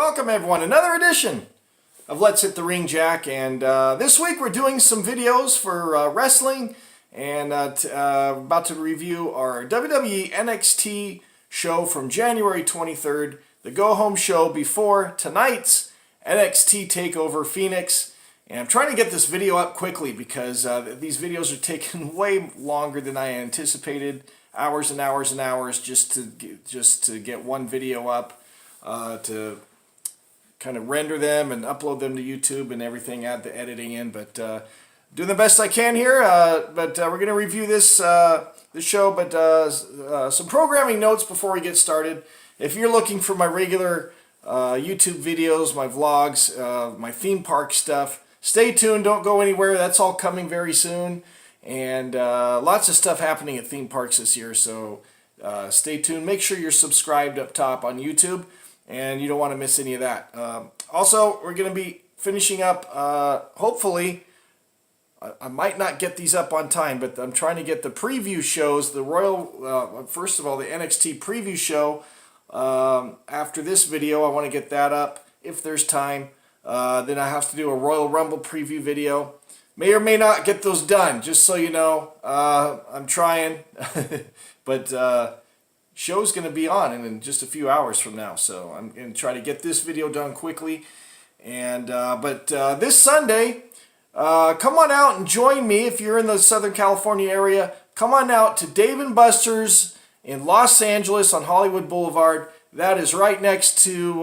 Welcome everyone, another edition of Let's Hit the Ring, Jack, and this week we're doing some videos for wrestling, and about to review our WWE NXT show from January 23rd, the go-home show before tonight's NXT Takeover Phoenix. And I'm trying to get this video up quickly because these videos are taking way longer than I anticipated, hours and hours and hours just to get one video up. To kind of render them and upload them to YouTube and everything, add the editing in, but doing the best I can here. But we're going to review this show, but some programming notes before we get started. If you're looking for my regular YouTube videos, my vlogs, my theme park stuff, stay tuned, don't go anywhere. That's all coming very soon, and lots of stuff happening at theme parks this year, so stay tuned. Make sure you're subscribed up top on YouTube, and you don't want to miss any of that. Also, we're going to be finishing up, hopefully, I might not get these up on time, but I'm trying to get the preview shows, the first of all, the NXT preview show. After this video, I want to get that up, if there's time. Then I have to do a Royal Rumble preview video. May or may not get those done, just so you know. I'm trying, but show's going to be on in just a few hours from now, so I'm going to try to get this video done quickly. And but this Sunday, come on out and join me if you're in the Southern California area. Come on out to Dave & Buster's in Los Angeles on Hollywood Boulevard. That is right next to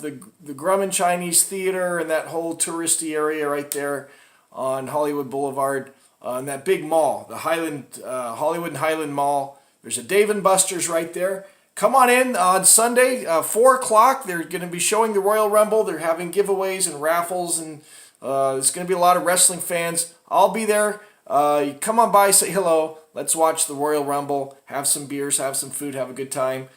the Grumman Chinese Theater and that whole touristy area right there on Hollywood Boulevard, in that big mall, the Hollywood and Highland Mall. There's a Dave & Buster's right there. Come on in on Sunday, 4 o'clock. They're going to be showing the Royal Rumble. They're having giveaways and raffles, and there's going to be a lot of wrestling fans. I'll be there. Come on by, say hello. Let's watch the Royal Rumble. Have some beers, have some food, have a good time.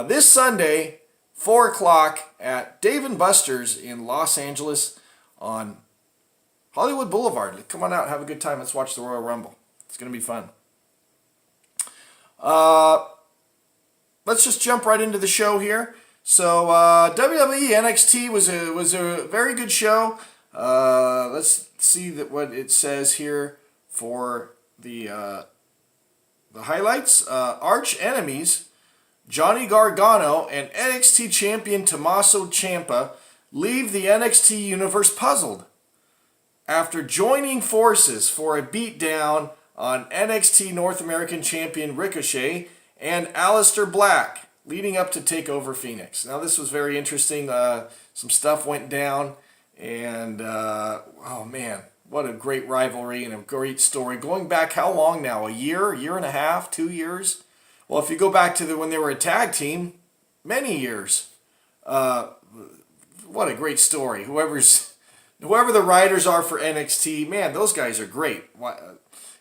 This Sunday, 4 o'clock at Dave & Buster's in Los Angeles on Hollywood Boulevard. Come on out, have a good time. Let's watch the Royal Rumble. It's going to be fun. Let's just jump right into the show here. So WWE NXT was a very good show. Let's see what it says here for the highlights. Arch enemies Johnny Gargano and NXT champion Tommaso Ciampa leave the NXT universe puzzled after joining forces for a beatdown on NXT North American Champion Ricochet and Aleister Black, leading up to Takeover Phoenix. Now, this was very interesting. Some stuff went down, and oh man, what a great rivalry and a great story. Going back how long now? A year and a half, 2 years? Well, if you go back to when they were a tag team, many years. What a great story. Whoever the writers are for NXT, man, those guys are great.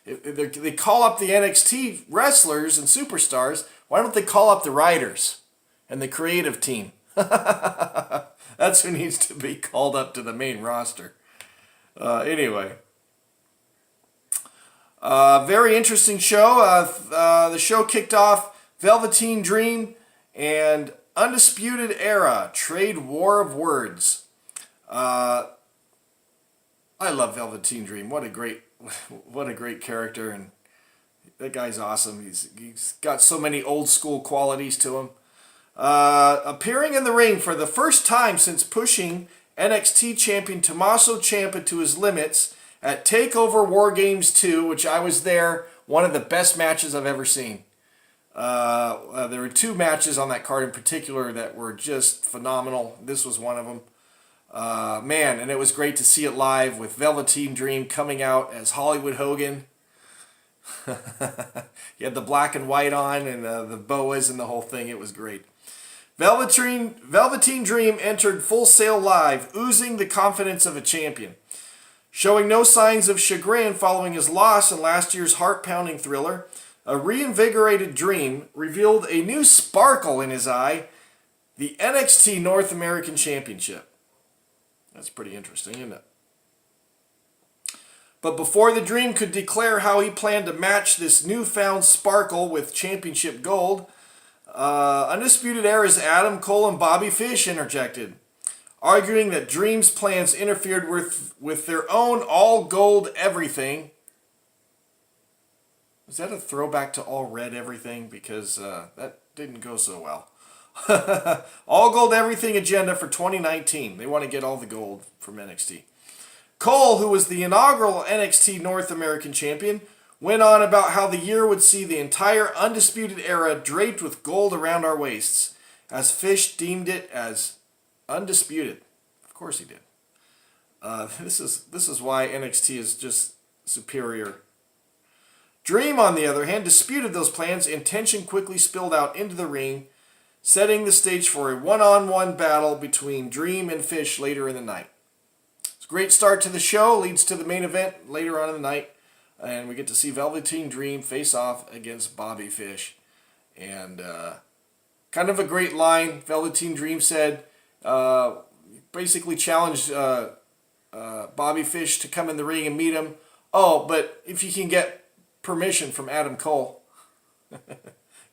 They call up the NXT wrestlers and superstars. Why don't they call up the writers and the creative team? That's who needs to be called up to the main roster. Anyway. Very interesting show. The show kicked off Velveteen Dream and Undisputed Era, Trade War of Words. I love Velveteen Dream. What a great character, and that guy's awesome. He's got so many old school qualities to him. Appearing in the ring for the first time since pushing NXT champion Tommaso Ciampa to his limits at TakeOver War Games 2, which I was there, one of the best matches I've ever seen. There were two matches on that card in particular that were just phenomenal. This was one of them. Man, and it was great to see it live with Velveteen Dream coming out as Hollywood Hogan. He had the black and white on and the boas and the whole thing. It was great. Velveteen Dream entered Full Sail Live, oozing the confidence of a champion. Showing no signs of chagrin following his loss in last year's heart-pounding Thriller, a reinvigorated Dream revealed a new sparkle in his eye, the NXT North American Championship. That's pretty interesting, isn't it? But before the Dream could declare how he planned to match this newfound sparkle with championship gold, Undisputed Era's Adam Cole and Bobby Fish interjected. arguing that Dream's plans interfered with their own all-gold everything. Is that a throwback to all red everything? Because that didn't go so well. All gold everything agenda for 2019. They want to get all the gold from NXT. Cole, who was the inaugural NXT North American champion, went on about how the year would see the entire Undisputed Era draped with gold around our waists, as Fish deemed it as undisputed. Of course he did. This is why NXT is just superior. Dream, on the other hand, disputed those plans, and tension quickly spilled out into the ring, setting the stage for a one-on-one battle between Dream and Fish later in the night. It's a great start to the show, leads to the main event later on in the night, and we get to see Velveteen Dream face off against Bobby Fish. And kind of a great line. Velveteen Dream said, basically challenged Bobby Fish to come in the ring and meet him. Oh, but if you can get permission from Adam Cole.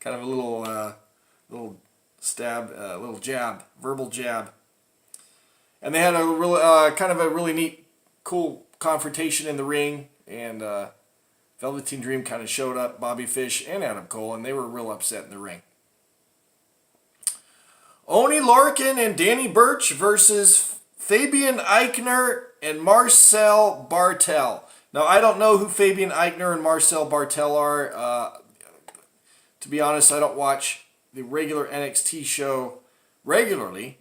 Kind of a little stab, little jab, verbal jab. And they had a real, kind of a really neat, cool confrontation in the ring. And Velveteen Dream kind of showed up, Bobby Fish and Adam Cole, and they were real upset in the ring. Oney, Lorcan, and Danny Burch versus Fabian Aichner and Marcel Bartel. Now, I don't know who Fabian Aichner and Marcel Bartel are. To be honest, I don't watch the regular NXT show regularly.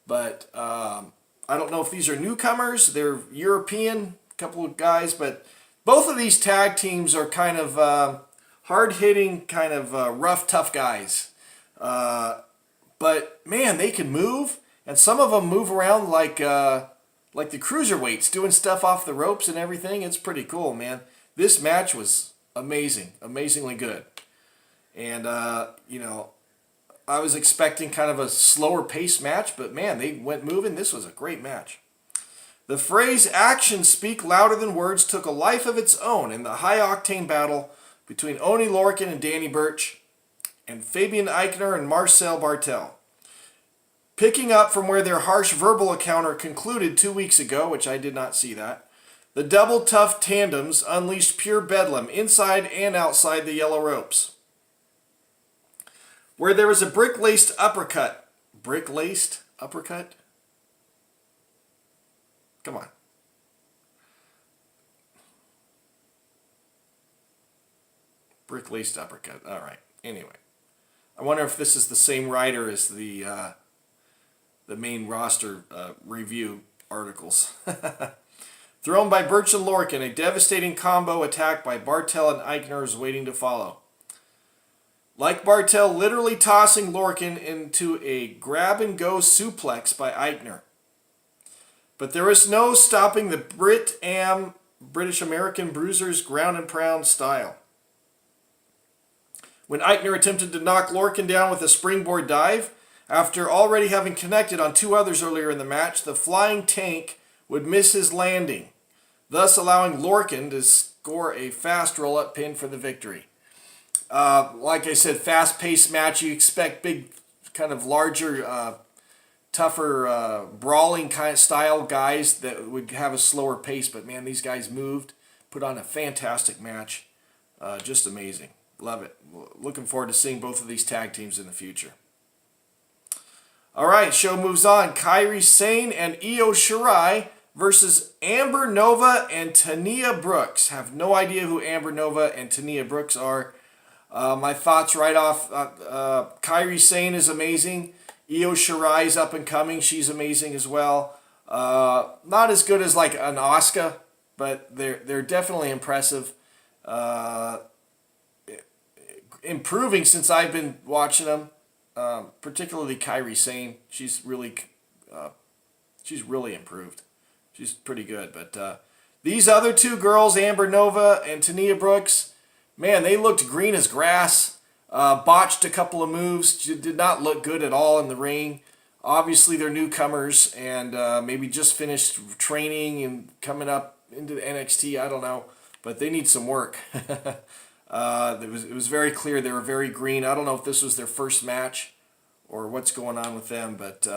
But I don't know if these are newcomers. They're European, a couple of guys. But both of these tag teams are kind of hard-hitting, kind of rough, tough guys. But, man, they can move. And some of them move around like the cruiserweights, doing stuff off the ropes and everything. It's pretty cool, man. This match was amazing, amazingly good. And, you know, I was expecting kind of a slower pace match, but man, they went moving. This was a great match. The phrase "actions speak louder than words" took a life of its own in the high-octane battle between Oney, Lorcan, and Danny Burch, and Fabian Aichner and Marcel Bartel. Picking up from where their harsh verbal encounter concluded 2 weeks ago, which I did not see that, the double tough tandems unleashed pure bedlam inside and outside the yellow ropes. Where there was a brick-laced uppercut. Brick-laced uppercut? Come on. Brick-laced uppercut. All right. Anyway. I wonder if this is the same writer as the main roster review articles. Thrown by Burch and Lorcan, a devastating combo attack by Bartel and Eichner is waiting to follow. Like Bartel literally tossing Lorcan into a grab-and-go suplex by Eichner. But there is no stopping the British American Bruiser's ground and pound style. When Eichner attempted to knock Lorcan down with a springboard dive, after already having connected on two others earlier in the match, the flying tank would miss his landing, thus allowing Lorcan to score a fast roll-up pin for the victory. Like I said, fast-paced match. You expect big, kind of larger, tougher, brawling kind of style guys that would have a slower pace. But man, these guys moved, put on a fantastic match. Just amazing. Love it. Looking forward to seeing both of these tag teams in the future. All right, show moves on. Kairi, Sane, and Io Shirai versus Amber Nova and Taniya Brooks. Have no idea who Amber Nova and Taniya Brooks are. My thoughts right off, Kairi Sane is amazing. Io Shirai is up and coming. She's amazing as well. Not as good as like an Asuka, but they're definitely impressive. Improving since I've been watching them. Particularly Kairi Sane. She's really improved. She's pretty good. But these other two girls, Amber Nova and Taniya Brooks, man, they looked green as grass. Botched a couple of moves. Did not look good at all in the ring. Obviously, they're newcomers and maybe just finished training and coming up into the NXT. I don't know. But they need some work. It was very clear they were very green. I don't know if this was their first match or what's going on with them, but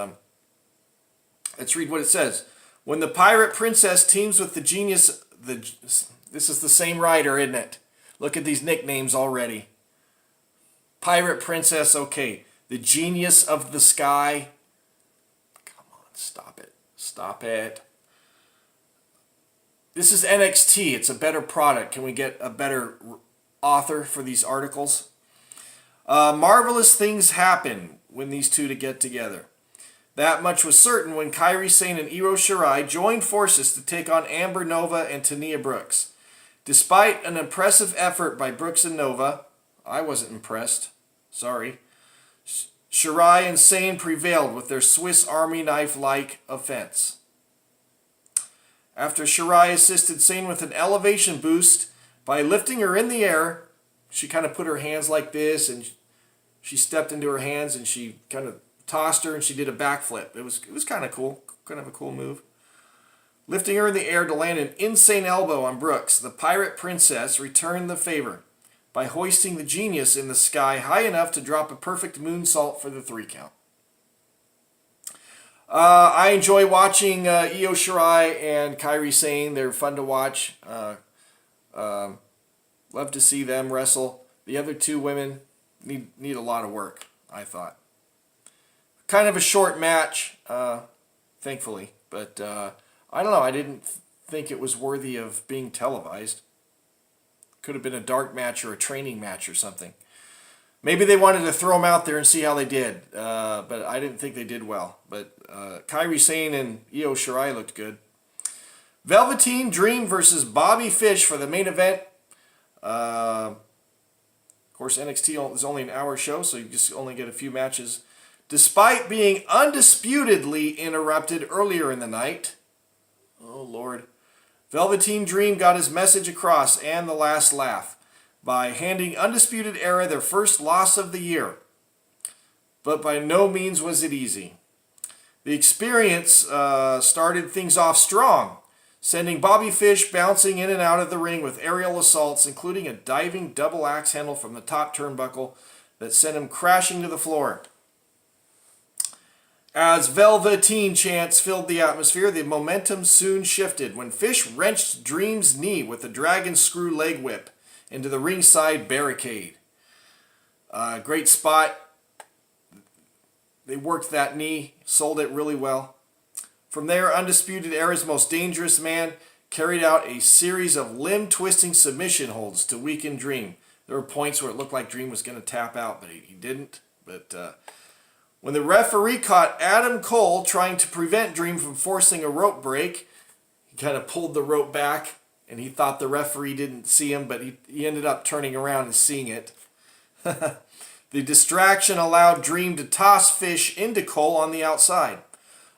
Let's read what it says. When the Pirate Princess teams with the Genius... This is the same writer, isn't it? Look at these nicknames already. Pirate Princess, okay. The Genius of the Sky. Come on, stop it. Stop it. This is NXT. It's a better product. Can we get a better author for these articles? Marvelous things happen when these two get together. That much was certain when Kairi, Sane, and Io Shirai joined forces to take on Amber Nova and Taniya Brooks. Despite an impressive effort by Brooks and Nova, I wasn't impressed. Sorry. Shirai and Sane prevailed with their Swiss Army knife-like offense. After Shirai assisted Sane with an elevation boost by lifting her in the air, she kind of put her hands like this, and she stepped into her hands, and she kind of tossed her, and she did a backflip. It was kind of cool, kind of a cool move. Lifting her in the air to land an insane elbow on Brooks, the Pirate Princess returned the favor by hoisting the Genius in the sky high enough to drop a perfect moonsault for the 3 count. I enjoy watching Io Shirai and Kairi Sane. They're fun to watch. Love to see them wrestle. The other 2 women need a lot of work, I thought. Kind of a short match, thankfully. But I don't know. I didn't think it was worthy of being televised. Could have been a dark match or a training match or something. Maybe they wanted to throw them out there and see how they did. But I didn't think they did well. But Kairi Sane and Io Shirai looked good. Velveteen Dream versus Bobby Fish for the main event. Of course, NXT is only an hour show, so you just only get a few matches. Despite being undisputedly interrupted earlier in the night. Oh, Lord. Velveteen Dream got his message across and the last laugh by handing Undisputed Era their first loss of the year. But by no means was it easy. The experience started things off strong, sending Bobby Fish bouncing in and out of the ring with aerial assaults, including a diving double axe handle from the top turnbuckle that sent him crashing to the floor. As Velveteen chants filled the atmosphere, the momentum soon shifted when Fish wrenched Dream's knee with a dragon screw leg whip into the ringside barricade. Great spot. They worked that knee, sold it really well. From there, Undisputed Era's most dangerous man carried out a series of limb-twisting submission holds to weaken Dream. There were points where it looked like Dream was going to tap out, but he didn't. But when the referee caught Adam Cole trying to prevent Dream from forcing a rope break, he kind of pulled the rope back, and he thought the referee didn't see him, but he ended up turning around and seeing it. The distraction allowed Dream to toss Fish into Cole on the outside.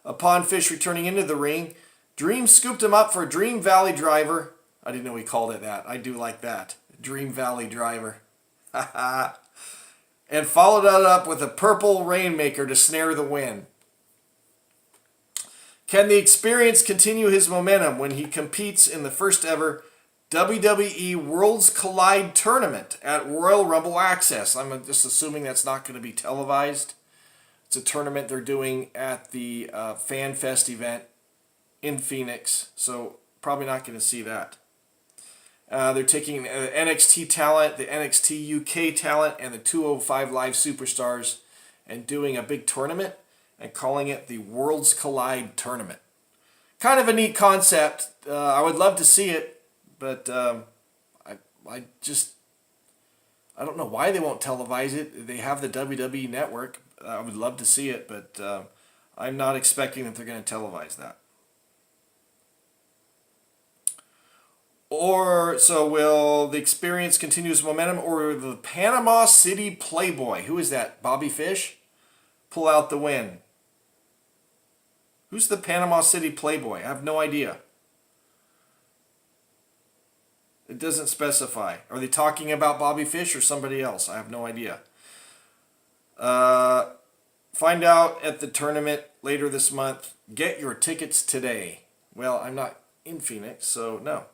Upon Fish returning into the ring, Dream scooped him up for a Dream Valley Driver. I didn't know he called it that. I do like that. Dream Valley Driver. And followed that up with a purple Rainmaker to snare the win. Can the Experience continue his momentum when he competes in the first ever WWE Worlds Collide tournament at Royal Rumble Access? I'm just assuming that's not going to be televised. It's a tournament they're doing at the Fan Fest event in Phoenix, so probably not going to see that. They're taking NXT talent, the NXT UK talent, and the 205 Live Superstars and doing a big tournament and calling it the Worlds Collide Tournament. Kind of a neat concept. I would love to see it, but I don't know why they won't televise it. They have the WWE Network. I would love to see it, but I'm not expecting that they're going to televise that. Or, so will the Experience continue its momentum, or the Panama City Playboy, who is that, Bobby Fish, pull out the win? Who's the Panama City Playboy? I have no idea. It doesn't specify. Are they talking about Bobby Fish or somebody else? I have no idea. Find out at the tournament later this month. Get your tickets today. Well, I'm not in Phoenix, so no.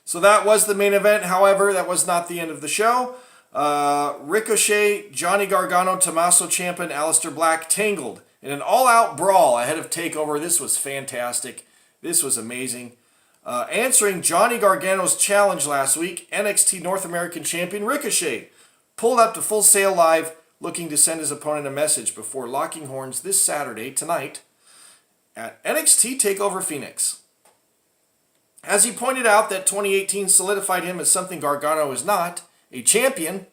So that was the main event. However, that was not the end of the show. Ricochet, Johnny Gargano, Tommaso Ciampa, and Aleister Black tangled in an all-out brawl ahead of TakeOver. This was fantastic. This was amazing. Answering Johnny Gargano's challenge last week, NXT North American Champion Ricochet pulled up to Full Sail Live looking to send his opponent a message before locking horns this Saturday, tonight, at NXT TakeOver Phoenix. As he pointed out that 2018 solidified him as something Gargano is not, a champion.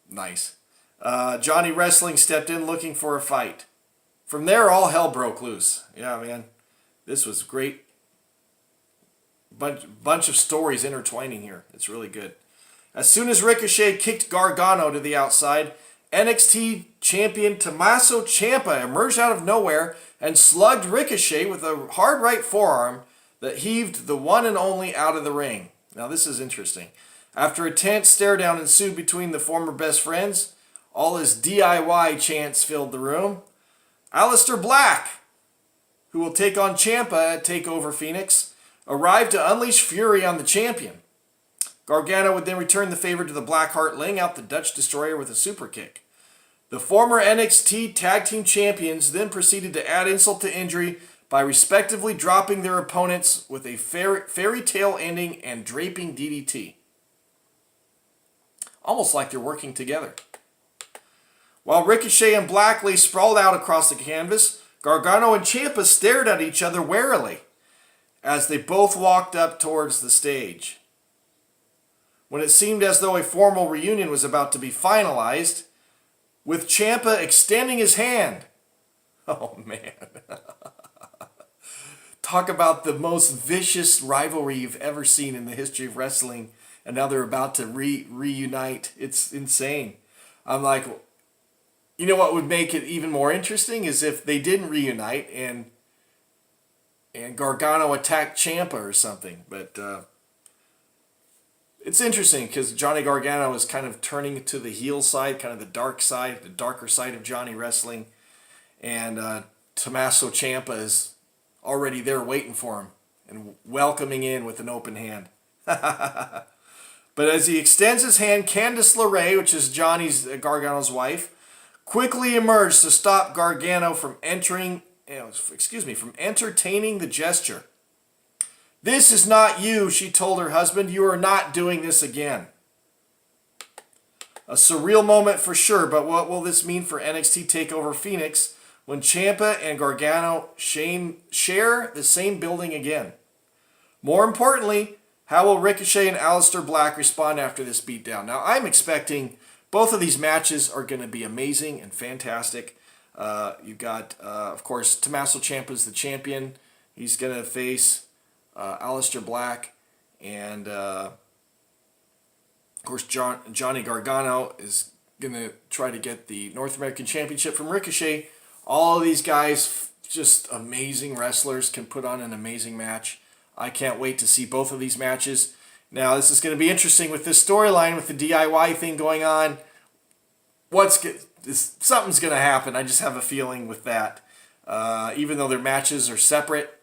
Nice. Johnny Wrestling stepped in looking for a fight. From there, all hell broke loose. Yeah, man. This was great. Bunch of stories intertwining here. It's really good. As soon as Ricochet kicked Gargano to the outside, NXT champion Tommaso Ciampa emerged out of nowhere and slugged Ricochet with a hard right forearm that heaved the one and only out of the ring. Now this is interesting. After a tense stare-down ensued between the former best friends, all his DIY chants filled the room. Aleister Black, who will take on Ciampa at TakeOver Phoenix, arrived to unleash fury on the champion. Gargano would then return the favor to the Blackheart, laying out the Dutch Destroyer with a super kick. The former NXT Tag Team Champions then proceeded to add insult to injury by respectively dropping their opponents with a fairy tale ending and draping DDT. Almost like they're working together. While Ricochet and Black lay sprawled out across the canvas, Gargano and Ciampa stared at each other warily as they both walked up towards the stage. When it seemed as though a formal reunion was about to be finalized, with Ciampa extending his hand. Oh, man. Talk about the most vicious rivalry you've ever seen in the history of wrestling, and now they're about to reunite. It's insane. I'm like, you know what would make it even more interesting is if they didn't reunite and Gargano attacked Ciampa or something, but it's interesting because Johnny Gargano is kind of turning to the heel side, kind of the dark side, the darker side of Johnny Wrestling. And Tommaso Ciampa is already there waiting for him and welcoming in with an open hand. But as he extends his hand, Candice LeRae, which is Gargano's wife, quickly emerged to stop Gargano from entertaining the gesture. "This is not you," she told her husband. "You are not doing this again." A surreal moment for sure, but what will this mean for NXT TakeOver Phoenix when Ciampa and Gargano share the same building again? More importantly, how will Ricochet and Aleister Black respond after this beatdown? Now, I'm expecting both of these matches are going to be amazing and fantastic. You've got, of course, Tommaso Ciampa's the champion. He's going to face Aleister Black, and of course Johnny Gargano is going to try to get the North American Championship from Ricochet. All of these guys, just amazing wrestlers, can put on an amazing match. I can't wait to see both of these matches. Now, this is going to be interesting with this storyline with the DIY thing going on. Something's going to happen. I just have a feeling with that. Even though their matches are separate,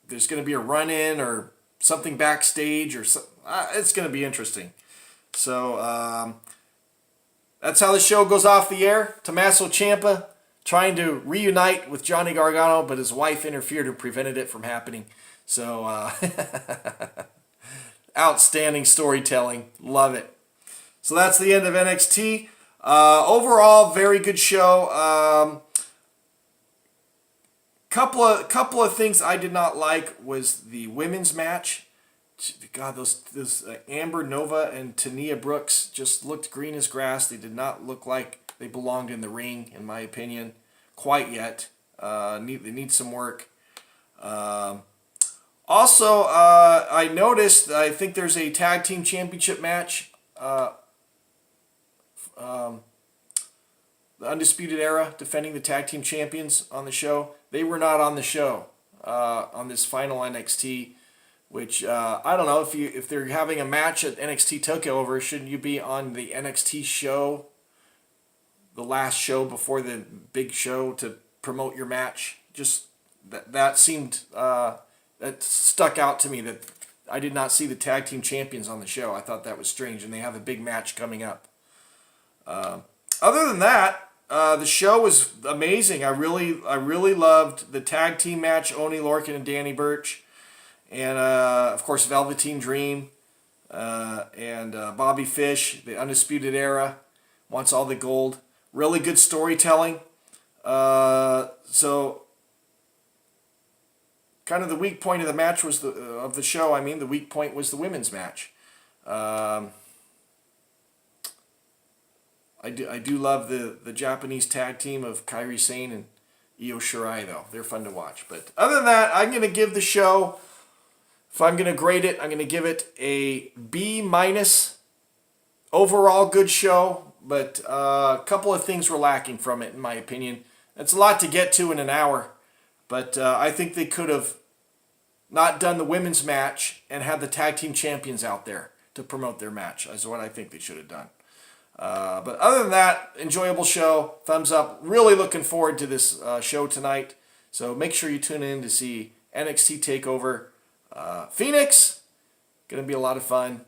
there's going to be a run-in or something backstage, or it's going to be interesting. So that's how the show goes off the air. Tommaso Ciampa trying to reunite with Johnny Gargano, but his wife interfered and prevented it from happening. So outstanding storytelling. Love it. So that's the end of NXT. Overall, very good show. Couple of things I did not like was the women's match. God, those Amber Nova and Taniya Brooks just looked green as grass. They did not look like they belonged in the ring, in my opinion, quite yet. They need some work. Also, I noticed, I think there's a tag team championship match. The Undisputed Era defending the tag team champions on the show. They were not on the show on this final NXT, which I don't know if they're having a match at NXT Takeover, shouldn't you be on the NXT show, the last show before the big show to promote your match? Just that seemed that stuck out to me, that I did not see the tag team champions on the show. I thought that was strange, and they have a big match coming up. Other than that, The show was amazing. I really loved the tag team match, Oney, Lorcan, and Danny Burch. And, of course, Velveteen Dream. And Bobby Fish, the Undisputed Era, wants all the gold. Really good storytelling. So, kind of the weak point of the match was the show. I mean, the weak point was the women's match. I do love the Japanese tag team of Kairi, Sane, and Io Shirai, though. They're fun to watch. But other than that, I'm going to give the show, if I'm going to grade it, I'm going to give it a B-. Overall, good show, but a couple of things were lacking from it, in my opinion. It's a lot to get to in an hour, but I think they could have not done the women's match and had the tag team champions out there to promote their match. Is what I think they should have done. But other than that, enjoyable show. Thumbs up. Really looking forward to this show tonight. So make sure you tune in to see NXT Takeover Phoenix. Going to be a lot of fun.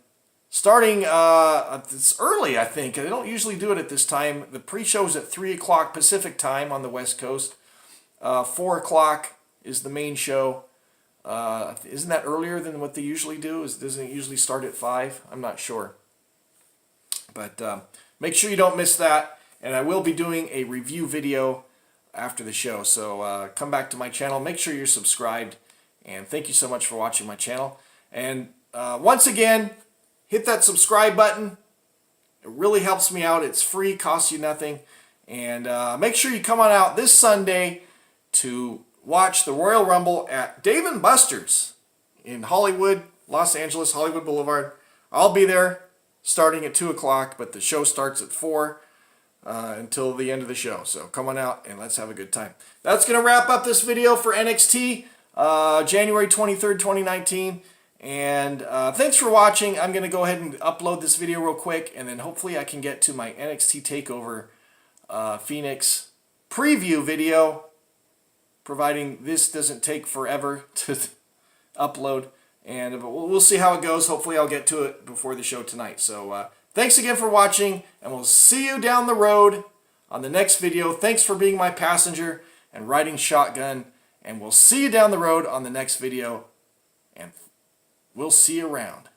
Starting, it's early, I think. They don't usually do it at this time. The pre-show is at 3 o'clock Pacific time on the West Coast. 4 o'clock is the main show. Isn't that earlier than what they usually do? Doesn't it usually start at 5? I'm not sure. But make sure you don't miss that. And I will be doing a review video after the show. So come back to my channel. Make sure you're subscribed. And thank you so much for watching my channel. And once again, hit that subscribe button. It really helps me out. It's free, costs you nothing. And make sure you come on out this Sunday to watch the Royal Rumble at Dave & Buster's in Hollywood, Los Angeles, Hollywood Boulevard. I'll be there starting at 2 o'clock, but the show starts at 4 until the end of the show. So come on out and let's have a good time. That's going to wrap up this video for NXT January 23rd, 2019. And thanks for watching. I'm going to go ahead and upload this video real quick, and then hopefully I can get to my NXT Takeover Phoenix preview video, providing this doesn't take forever to upload. And we'll see how it goes. Hopefully I'll get to it before the show tonight. So thanks again for watching, and we'll see you down the road on the next video. Thanks for being my passenger and riding shotgun. And we'll see you down the road on the next video. And we'll see you around.